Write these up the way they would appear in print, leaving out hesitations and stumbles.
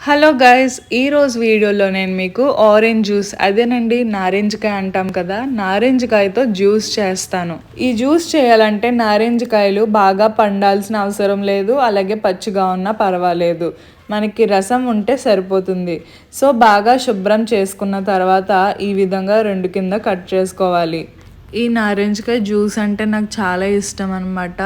Hello guys, ఈరోజు వీడియోలో నేను మీకు ఆరెంజ్ జ్యూస్, అదేనండి నారింజకాయ అంటాం కదా, నారింజకాయతో జ్యూస్ చేస్తాను. ఈ జ్యూస్ చేయాలంటే నారింజకాయలు బాగా పండాల్సిన అవసరం లేదు, అలాగే పచ్చిగా ఉన్నా పర్వాలేదు. మనకి రసం ఉంటే సరిపోతుంది. సో బాగా శుభ్రం చేసుకున్న తర్వాత ఈ విధంగా రెండు కింద కట్ చేసుకోవాలి. ఈ నారింజకాయ జ్యూస్ అంటే నాకు చాలా ఇష్టం అనమాట.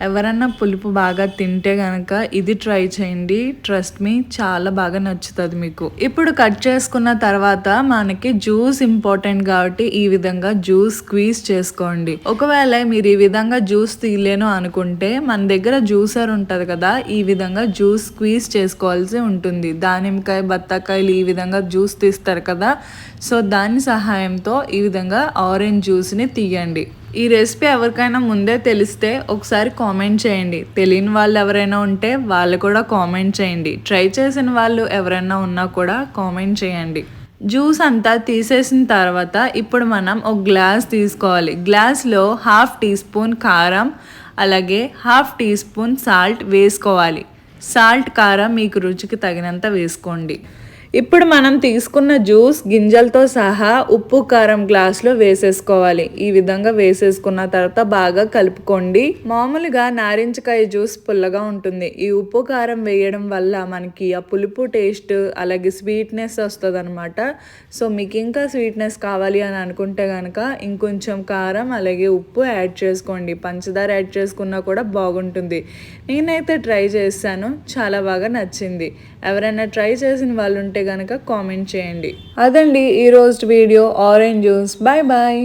ఎవరన్నా పులుపు బాగా తింటే కనుక ఇది ట్రై చేయండి. ట్రస్ట్ మీ, చాలా బాగా నచ్చుతుంది మీకు. ఇప్పుడు కట్ చేసుకున్న తర్వాత మనకి జ్యూస్ ఇంపార్టెంట్ కాబట్టి ఈ విధంగా జ్యూస్ స్క్వీజ్ చేసుకోండి. ఒకవేళ మీరు ఈ విధంగా జ్యూస్ తీయలేను అనుకుంటే మన దగ్గర జ్యూసర్ ఉంటుంది కదా, ఈ విధంగా జ్యూస్ స్క్వీజ్ చేసుకోవాల్సి ఉంటుంది. దానిమ్మకాయ, బత్తాకాయలు ఈ విధంగా జ్యూస్ తీస్తారు కదా, సో దాని సహాయంతో ఈ విధంగా ఆరెంజ్ జ్యూస్ని తీయండి. ఈ రెసిపీ ఎవరికైనా ముందే తెలిస్తే ఒకసారి కామెంట్ చేయండి. తెలియని వాళ్ళు ఎవరైనా ఉంటే వాళ్ళు కూడా కామెంట్ చేయండి. ట్రై చేసిన వాళ్ళు ఎవరైనా ఉన్నా కూడా కామెంట్ చేయండి. జ్యూస్ అంతా తీసేసిన తర్వాత ఇప్పుడు మనం ఒక గ్లాస్ తీసుకోవాలి. గ్లాస్లో 1/2 టీ స్పూన్ కారం, అలాగే 1/2 టీ స్పూన్ సాల్ట్ వేసుకోవాలి. సాల్ట్, కారం మీకు రుచికి తగినంత వేసుకోండి. ఇప్పుడు మనం తీసుకున్న జ్యూస్ గింజలతో సహా ఉప్పు, కారం గ్లాస్లో వేసేసుకోవాలి. ఈ విధంగా వేసేసుకున్న తర్వాత బాగా కలుపుకోండి. మామూలుగా నారింజకాయ జ్యూస్ పుల్లగా ఉంటుంది. ఈ ఉప్పు, కారం వేయడం వల్ల మనకి ఆ పులుపు టేస్ట్, అలాగే స్వీట్నెస్ వస్తుంది అనమాట. సో మీకు ఇంకా స్వీట్నెస్ కావాలి అని అనుకుంటే కనుక ఇంకొంచెం కారం అలాగే ఉప్పు యాడ్ చేసుకోండి. పంచదార యాడ్ చేసుకున్నా కూడా బాగుంటుంది. నేనైతే ట్రై చేశాను, చాలా బాగా నచ్చింది. ఎవరైనా ట్రై చేసిన వాళ్ళు ఉంటే కనుక కామెంట్ చేయండి. అదండి ఈరోజు video orange juice. Bye bye.